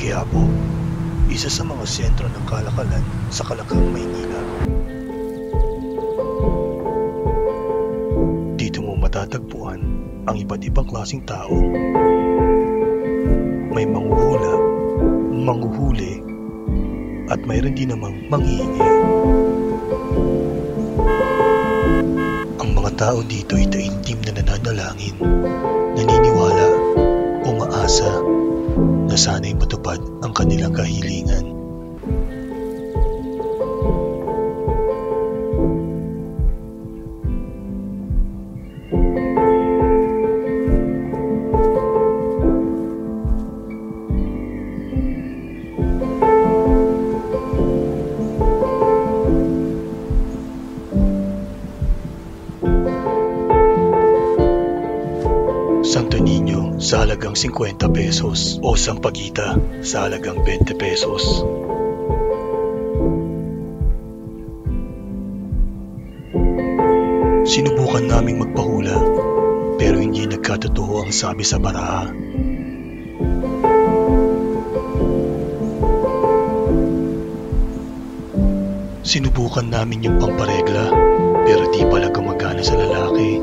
Quiapo, isa sa mga sentro ng kalakalan sa Kalakang, Maynila. Dito mo matatagpuan ang iba't ibang klaseng tao. May manghuhula, manghuhuli, at mayroon din namang manghihingi. Ang mga tao dito ay taimtim na nananalangin, naniniwala, umaasa na sana'y matupad ang kanilang kahilingan. Santo Niño sa halagang 50 pesos o Sampaguita sa halagang 20 pesos. Sinubukan naming magpahula pero hindi nagkatotoo ang sabi sa baraha. Sinubukan namin yung pamparegla pero di pala gumagana sa lalaki.